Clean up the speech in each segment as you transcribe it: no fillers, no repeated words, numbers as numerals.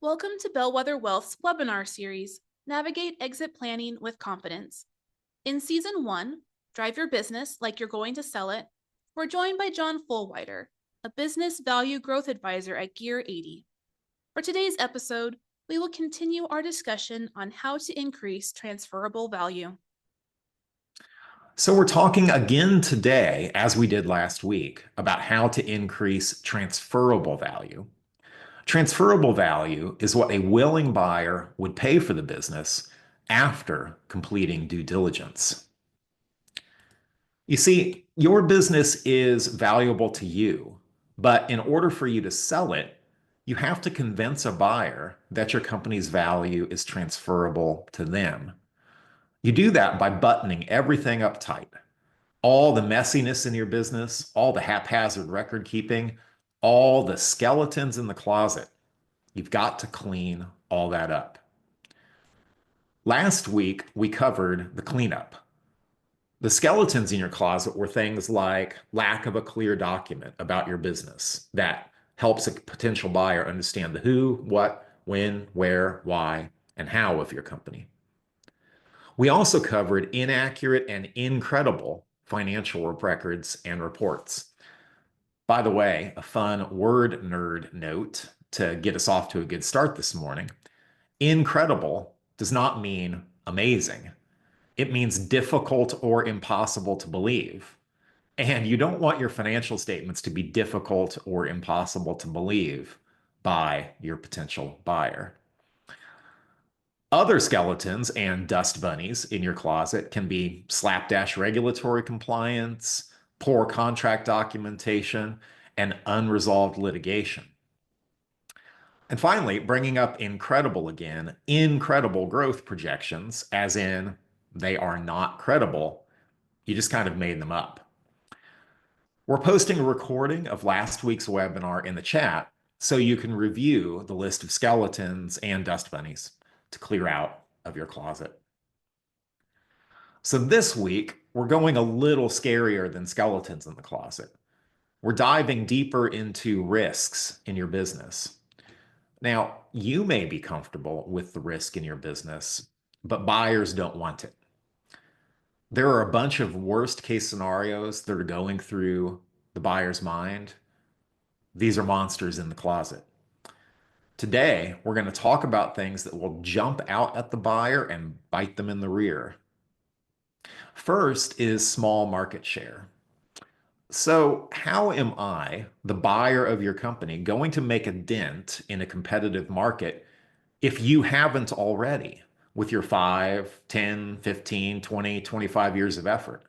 Welcome to Bellwether Wealth's webinar series, Navigate Exit Planning with Confidence. In Season 1, Drive Your Business Like You're Going to Sell It, we're joined by John Fullwider, a business value growth advisor at Gear 80. For today's episode, we will continue our discussion on how to increase transferable value. So we're talking again today, as we did last week, about how to increase transferable value. Transferable value is what a willing buyer would pay for the business after completing due diligence. You see, your business is valuable to you, but in order for you to sell it, you have to convince a buyer that your company's value is transferable to them. You do that by buttoning everything up tight. All the messiness in your business, all the haphazard record keeping, all the skeletons in the closet. You've got to clean all that up. Last week, we covered the cleanup. The skeletons in your closet were things like lack of a clear document about your business that helps a potential buyer understand the who, what, when, where, why, and how of your company. We also covered inaccurate and incredible financial records and reports. By the way, a fun word nerd note to get us off to a good start this morning. Incredible does not mean amazing. It means difficult or impossible to believe. And you don't want your financial statements to be difficult or impossible to believe by your potential buyer. Other skeletons and dust bunnies in your closet can be slapdash regulatory compliance, poor contract documentation, and unresolved litigation. And finally, bringing up incredible again, incredible growth projections, as in they are not credible. You just kind of made them up. We're posting a recording of last week's webinar in the chat so you can review the list of skeletons and dust bunnies to clear out of your closet. So this week, we're going a little scarier than skeletons in the closet. We're diving deeper into risks in your business. Now, you may be comfortable with the risk in your business, but buyers don't want it. There are a bunch of worst case scenarios that are going through the buyer's mind. These are monsters in the closet. Today, we're going to talk about things that will jump out at the buyer and bite them in the rear. First is small market share. So, how am I, the buyer of your company, going to make a dent in a competitive market if you haven't already with your 5, 10, 15, 20, 25 years of effort?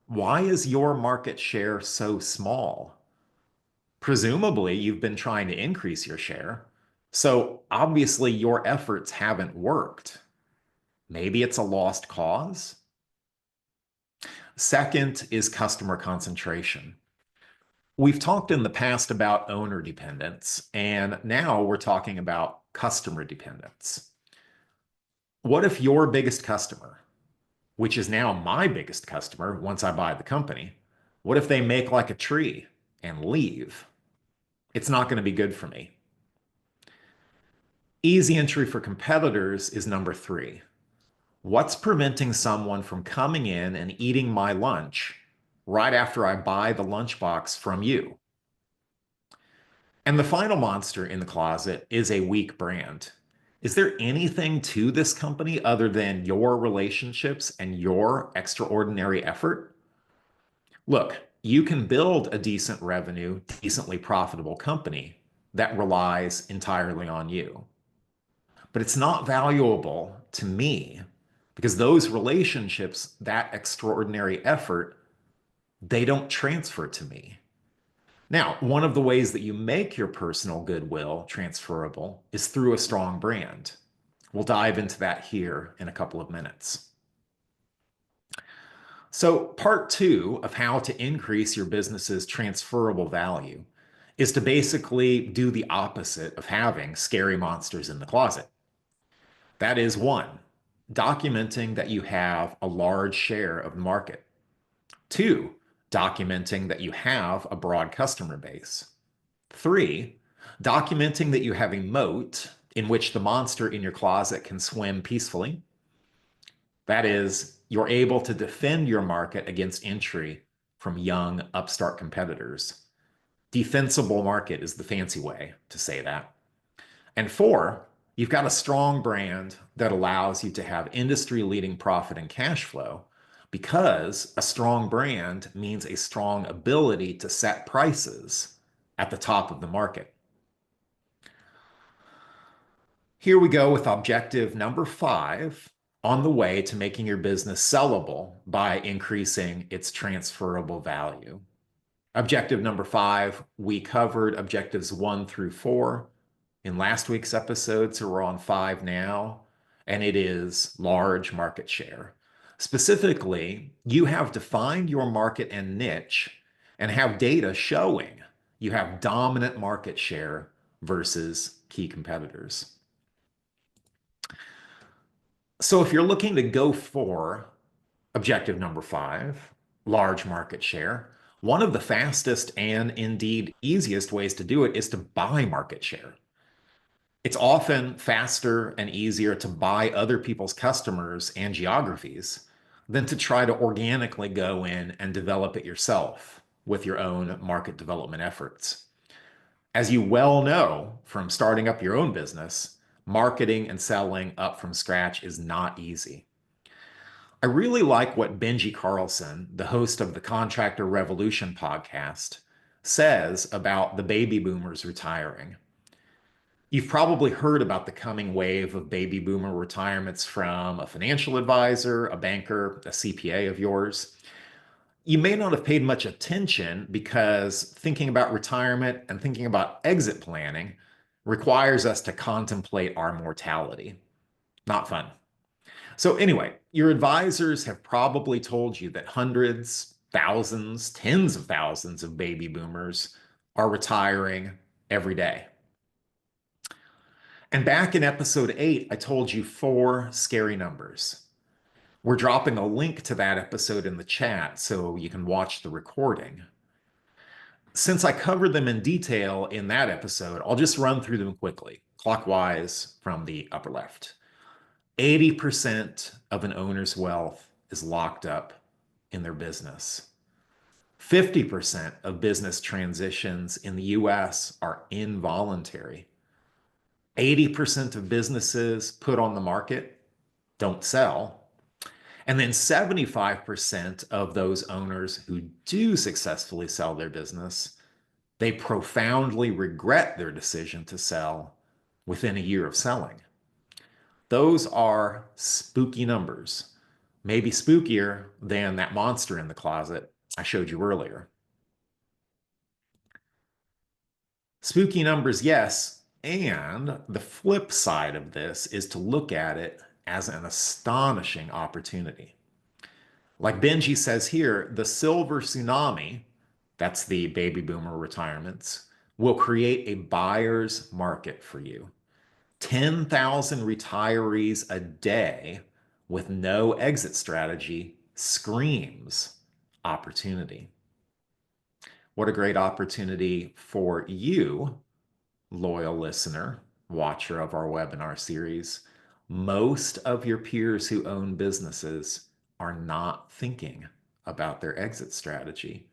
Why is your market share so small? Presumably, you've been trying to increase your share. So obviously your efforts haven't worked. Maybe it's a lost cause. Second is customer concentration. We've talked in the past about owner dependence, and now we're talking about customer dependence. What if your biggest customer, which is now my biggest customer once I buy the company, what if they make like a tree and leave? It's not going to be good for me. Easy entry for competitors is number 3. What's preventing someone from coming in and eating my lunch right after I buy the lunchbox from you? And the final monster in the closet is a weak brand. Is there anything to this company other than your relationships and your extraordinary effort? Look, you can build a decent revenue, decently profitable company that relies entirely on you. But it's not valuable to me because those relationships, that extraordinary effort, they don't transfer to me. Now, one of the ways that you make your personal goodwill transferable is through a strong brand. We'll dive into that here in a couple of minutes. So part 2 of how to increase your business's transferable value is to basically do the opposite of having scary monsters in the closet. That is 1, documenting that you have a large share of the market. 2, documenting that you have a broad customer base. 3, documenting that you have a moat in which the monster in your closet can swim peacefully. That is, you're able to defend your market against entry from young upstart competitors. Defensible market is the fancy way to say that. And four, you've got a strong brand that allows you to have industry leading profit and cash flow because a strong brand means a strong ability to set prices at the top of the market. Here we go with objective number 5 on the way to making your business sellable by increasing its transferable value. Objective number 5, we covered objectives 1 through 4 in last week's episode, so we're on 5 now, and it is large market share. Specifically, you have defined your market and niche and have data showing you have dominant market share versus key competitors. So if you're looking to go for objective number 5, large market share, one of the fastest and indeed easiest ways to do it is to buy market share. It's often faster and easier to buy other people's customers and geographies than to try to organically go in and develop it yourself with your own market development efforts. As you well know from starting up your own business, marketing and selling up from scratch is not easy. I really like what Benji Carlson, the host of the Contractor Revolution podcast, says about the baby boomers retiring. You've probably heard about the coming wave of baby boomer retirements from a financial advisor, a banker, a CPA of yours. You may not have paid much attention because thinking about retirement and thinking about exit planning requires us to contemplate our mortality. Not fun. So anyway, your advisors have probably told you that hundreds, thousands, tens of thousands of baby boomers are retiring every day. And back in episode 8, I told you 4 scary numbers. We're dropping a link to that episode in the chat so you can watch the recording. Since I covered them in detail in that episode, I'll just run through them quickly, clockwise from the upper left. 80% of an owner's wealth is locked up in their business. 50% of business transitions in the US are involuntary. 80% of businesses put on the market don't sell. And then 75% of those owners who do successfully sell their business, they profoundly regret their decision to sell within a year of selling. Those are spooky numbers, maybe spookier than that monster in the closet I showed you earlier. Spooky numbers, yes. And the flip side of this is to look at it as an astonishing opportunity. Like Benji says here, the silver tsunami, that's the baby boomer retirements, will create a buyer's market for you. 10,000 retirees a day with no exit strategy screams opportunity. What a great opportunity for you, loyal listener, watcher of our webinar series. Most of your peers who own businesses are not thinking about their exit strategy.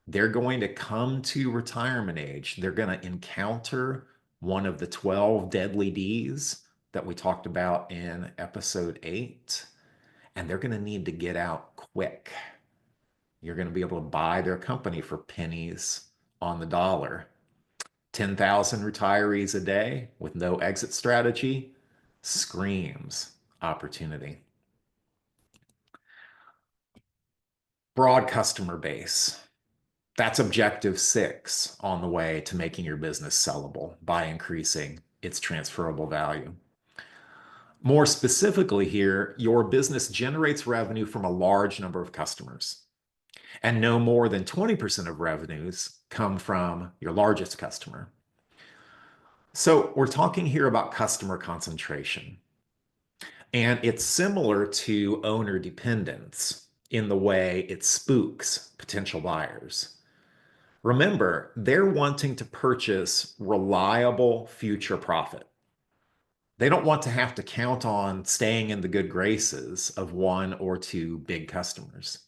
They're going to come to retirement age. They're going to encounter one of the 12 deadly Ds that we talked about in episode 8, and they're going to need to get out quick. You're going to be able to buy their company for pennies on the dollar. 10,000 retirees a day with no exit strategy screams opportunity. Broad customer base. That's objective 6 on the way to making your business sellable by increasing its transferable value. More specifically here, your business generates revenue from a large number of customers, and no more than 20% of revenues come from your largest customer. So we're talking here about customer concentration, and it's similar to owner dependence in the way it spooks potential buyers. Remember, they're wanting to purchase reliable future profit. They don't want to have to count on staying in the good graces of one or two big customers.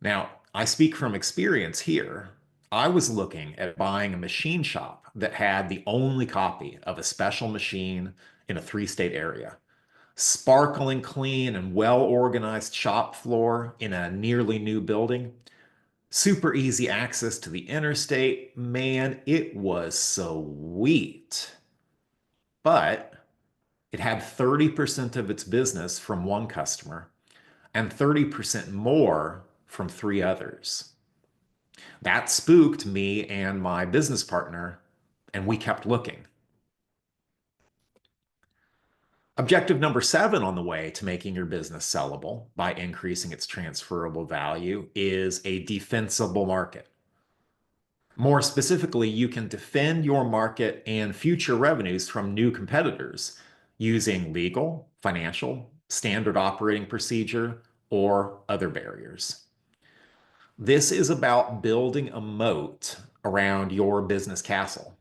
Now, I speak from experience here. I was looking at buying a machine shop that had the only copy of a special machine in a three-state area. Sparkling clean and well-organized shop floor in a nearly new building. Super easy access to the interstate. Man, it was sweet. But it had 30% of its business from one customer and 30% more from three others. That spooked me and my business partner, and we kept looking. Objective number 7 on the way to making your business sellable by increasing its transferable value is a defensible market. More specifically, you can defend your market and future revenues from new competitors using legal, financial, standard operating procedure, or other barriers. This is about building a moat around your business castle.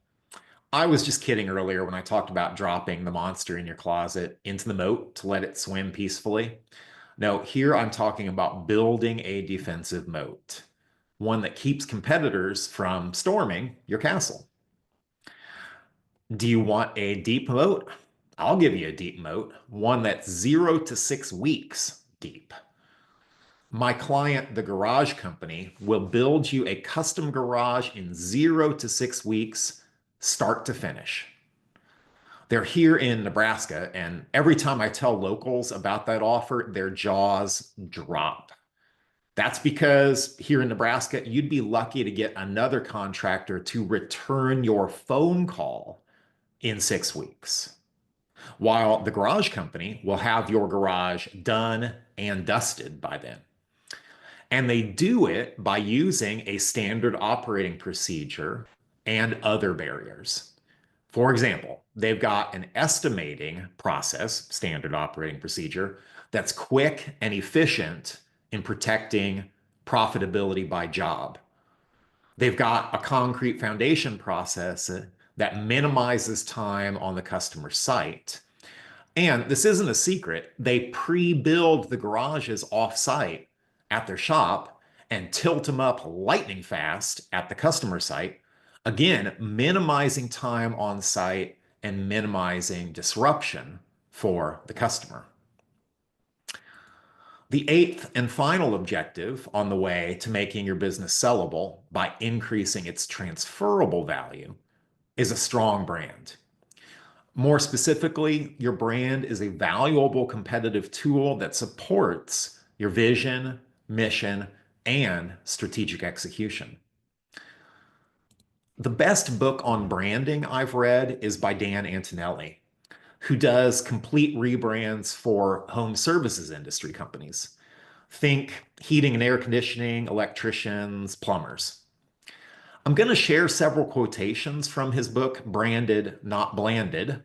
I was just kidding earlier when I talked about dropping the monster in your closet into the moat to let it swim peacefully. No, here I'm talking about building a defensive moat, one that keeps competitors from storming your castle. Do you want a deep moat? I'll give you a deep moat, one that's 0 to 6 weeks deep. My client, the garage company, will build you a custom garage in 0 to 6 weeks, start to finish. They're here in Nebraska, and every time I tell locals about that offer, their jaws drop. That's because here in Nebraska, you'd be lucky to get another contractor to return your phone call in 6 weeks, while the garage company will have your garage done and dusted by then. And they do it by using a standard operating procedure and other barriers. For example, they've got an estimating process, standard operating procedure, that's quick and efficient in protecting profitability by job. They've got a concrete foundation process that minimizes time on the customer site. And this isn't a secret. They pre-build the garages off-site at their shop and tilt them up lightning fast at the customer site. Again, minimizing time on site and minimizing disruption for the customer. The eighth and final objective on the way to making your business sellable by increasing its transferable value is a strong brand. More specifically, your brand is a valuable competitive tool that supports your vision, mission, and strategic execution. The best book on branding I've read is by Dan Antonelli, who does complete rebrands for home services industry companies. Think heating and air conditioning, electricians, plumbers. I'm going to share several quotations from his book, Branded, Not Blanded,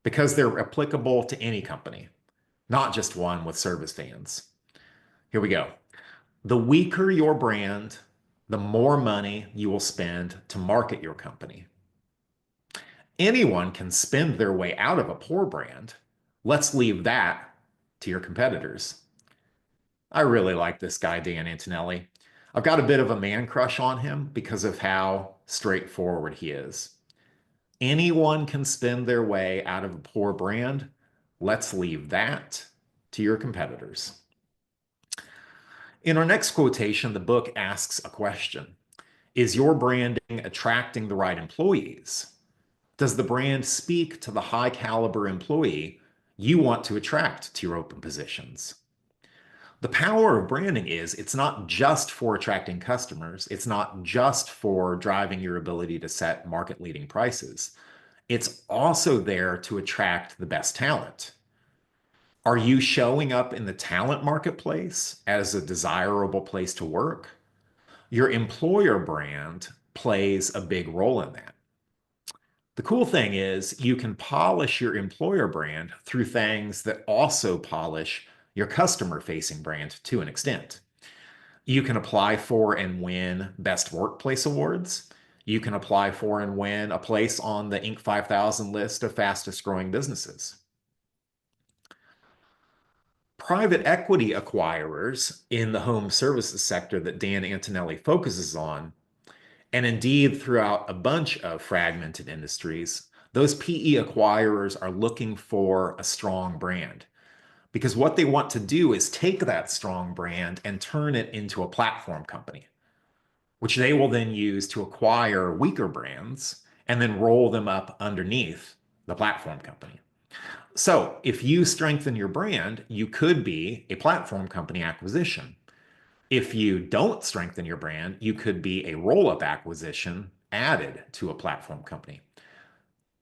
because they're applicable to any company, not just one with service fans. Here we go. The weaker your brand, the more money you will spend to market your company. Anyone can spend their way out of a poor brand. Let's leave that to your competitors. I really like this guy, Dan Antonelli. I've got a bit of a man crush on him because of how straightforward he is. Anyone can spend their way out of a poor brand. Let's leave that to your competitors. In our next quotation, the book asks a question. Is your branding attracting the right employees? Does the brand speak to the high caliber employee you want to attract to your open positions? The power of branding is it's not just for attracting customers. It's not just for driving your ability to set market leading prices. It's also there to attract the best talent. Are you showing up in the talent marketplace as a desirable place to work? Your employer brand plays a big role in that. The cool thing is you can polish your employer brand through things that also polish your customer-facing brand to an extent. You can apply for and win Best Workplace Awards. You can apply for and win a place on the Inc. 5000 list of fastest growing businesses. Private equity acquirers in the home services sector that Dan Antonelli focuses on, and indeed throughout a bunch of fragmented industries, those PE acquirers are looking for a strong brand. Because what they want to do is take that strong brand and turn it into a platform company, which they will then use to acquire weaker brands and then roll them up underneath the platform company. So if you strengthen your brand, you could be a platform company acquisition. If you don't strengthen your brand, you could be a roll-up acquisition added to a platform company.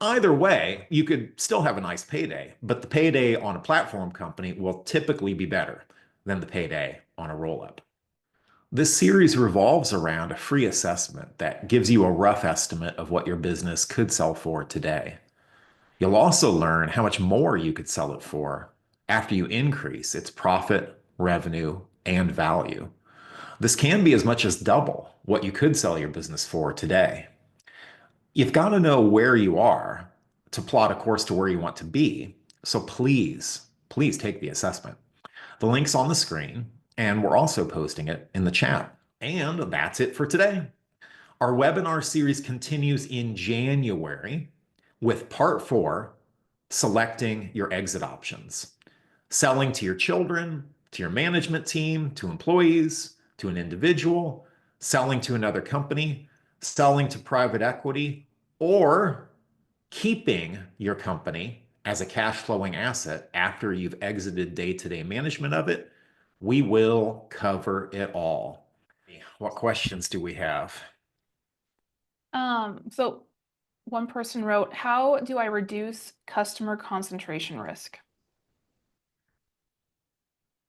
Either way, you could still have a nice payday, but the payday on a platform company will typically be better than the payday on a roll-up. This series revolves around a free assessment that gives you a rough estimate of what your business could sell for today. You'll also learn how much more you could sell it for after you increase its profit, revenue, and value. This can be as much as double what you could sell your business for today. You've got to know where you are to plot a course to where you want to be. So please take the assessment. The link's on the screen, and we're also posting it in the chat. And that's it for today. Our webinar series continues in January with part 4, selecting your exit options. Selling to your children, to your management team, to employees, to an individual, selling to another company, selling to private equity, or keeping your company as a cash flowing asset after you've exited day-to-day management of it. We will cover it all. What questions do we have? So one person wrote, how do I reduce customer concentration risk?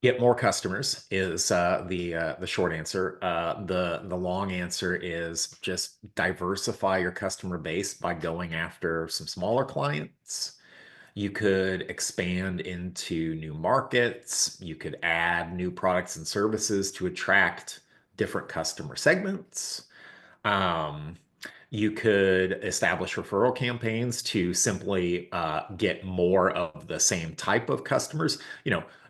Get more customers is the short answer. The long answer is just diversify your customer base by going after some smaller clients. You could expand into new markets. You could add new products and services to attract different customer segments. Um, you could establish referral campaigns to simply get more of the same type of customers.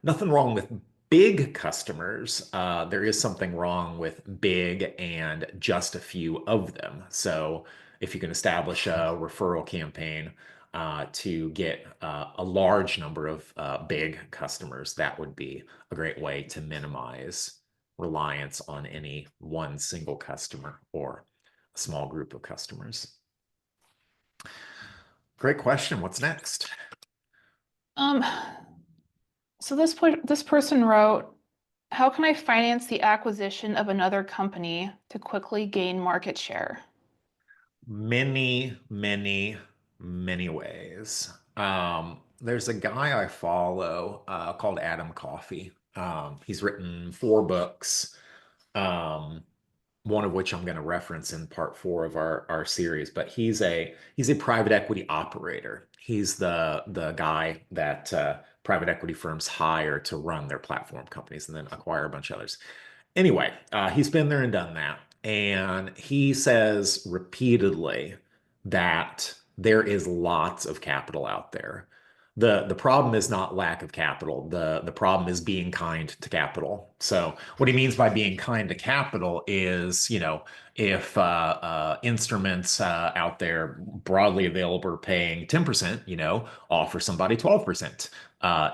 Nothing wrong with big customers. There is something wrong with big and just a few of them. So if you can establish a referral campaign to get a large number of big customers, that would be a great way to minimize reliance on any one single customer or a small group of customers. Great question. What's next? Um, so this person wrote, how can I finance the acquisition of another company to quickly gain market share? Many, many, many ways. There's a guy I follow called Adam Coffey. He's written 4 books. One of which I'm going to reference in part 4 of our series. But he's a private equity operator. He's the guy that private equity firms hire to run their platform companies and then acquire a bunch of others. Anyway, he's been there and done that, and he says repeatedly that there is lots of capital out there. The problem is not lack of capital. The problem is being kind to capital. So what he means by being kind to capital is, if instruments out there broadly available are paying 10%, offer somebody 12%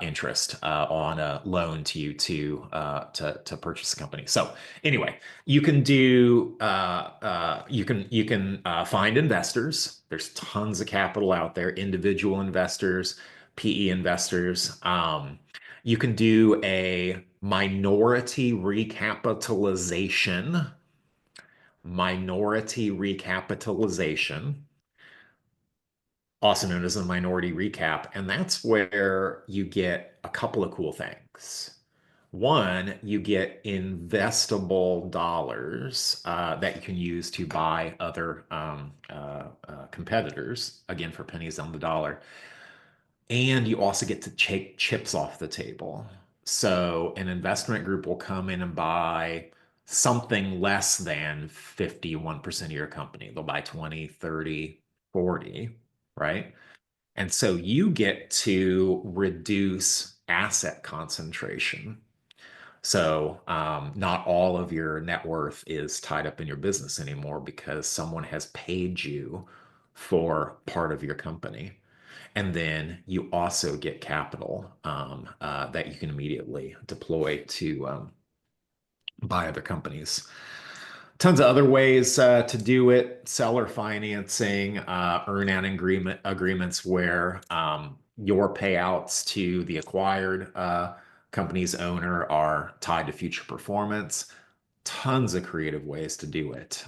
interest on a loan to you to purchase a company. So anyway, you can find investors. There's tons of capital out there, individual investors, PE investors. You can do a minority recapitalization, also known as a minority recap. And that's where you get a couple of cool things. One, you get investable dollars that you can use to buy other competitors, again, for pennies on the dollar. And you also get to take chips off the table. So an investment group will come in and buy something less than 51% of your company. They'll buy 20, 30, 40, right? And so you get to reduce asset concentration. So not all of your net worth is tied up in your business anymore because someone has paid you for part of your company. And then you also get capital that you can immediately deploy to buy other companies. Tons of other ways to do it: seller financing, earn-out agreements where your payouts to the acquired company's owner are tied to future performance. Tons of creative ways to do it.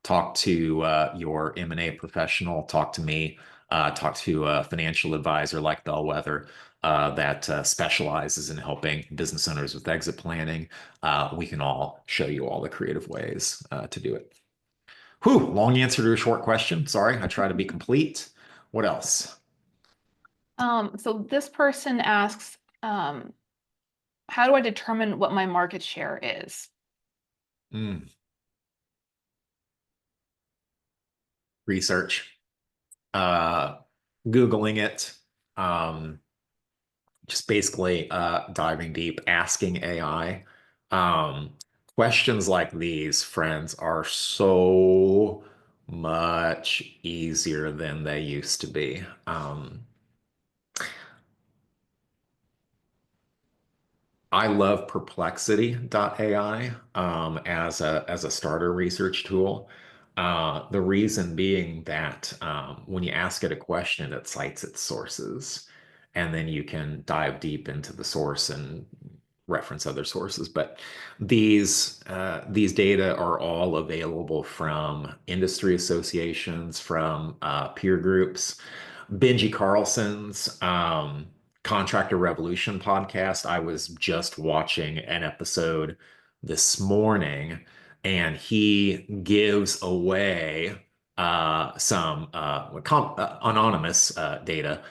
Talk to your M&A professional, talk to me, talk to a financial advisor like Bellwether that specializes in helping business owners with exit planning. We can all show you all the creative ways to do it. Whew, long answer to a short question. Sorry, I try to be complete. What else? So this person asks, how do I determine what my market share is? Research, uh, Googling it, um, just basically diving deep, asking AI. Um, Questions like these, friends, are so much easier than they used to be. I love Perplexity.ai as a starter research tool. The reason being that when you ask it a question, it cites its sources, and then you can dive deep into the source and reference other sources. But these data are all available from industry associations, from peer groups. Benji Carlson's Contractor Revolution podcast. I was just watching an episode this morning, and he gives away some anonymous data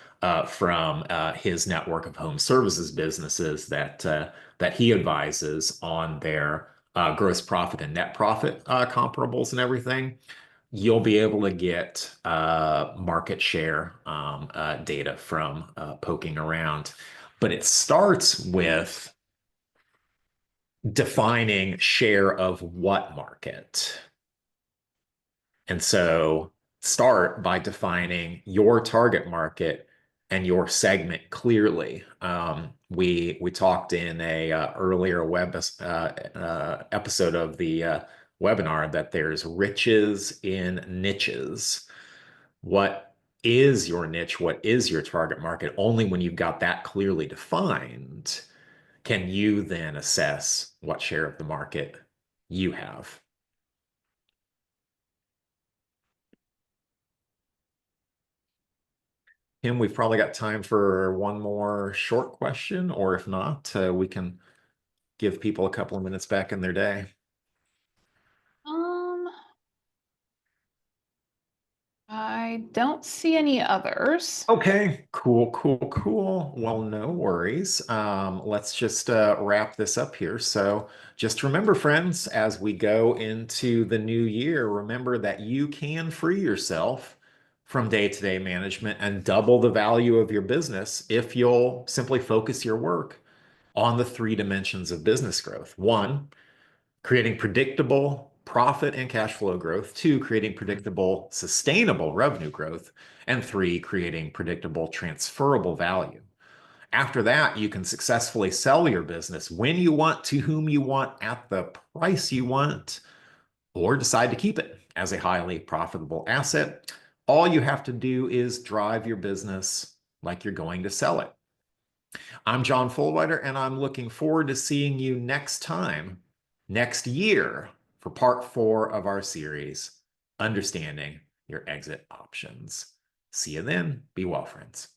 from his network of home services businesses that he advises on their gross profit and net profit comparables and everything. You'll be able to get market share data from poking around. But it starts with defining share of what market. And so start by defining your target market and your segment clearly. We talked in a earlier episode of the webinar that there's riches in niches. What is your niche? What is your target market? Only when you've got that clearly defined can you then assess what share of the market you have. Kim, we've probably got time for one more short question, or if not, we can give people a couple of minutes back in their day. I don't see any others. Okay, cool, cool, cool. Well, no worries. Let's just wrap this up here. So just remember, friends, as we go into the new year, remember that you can free yourself from day-to-day management and double the value of your business if you'll simply focus your work on the three dimensions of business growth. One, creating predictable profit and cash flow growth. Two, creating predictable, sustainable revenue growth. And three, creating predictable, transferable value. After that, you can successfully sell your business when you want, to whom you want, at the price you want, or decide to keep it as a highly profitable asset. All you have to do is drive your business like you're going to sell it. I'm John Fullwider, and I'm looking forward to seeing you next time, next year, for part 4 of our series, Understanding Your Exit Options. See you then. Be well, friends.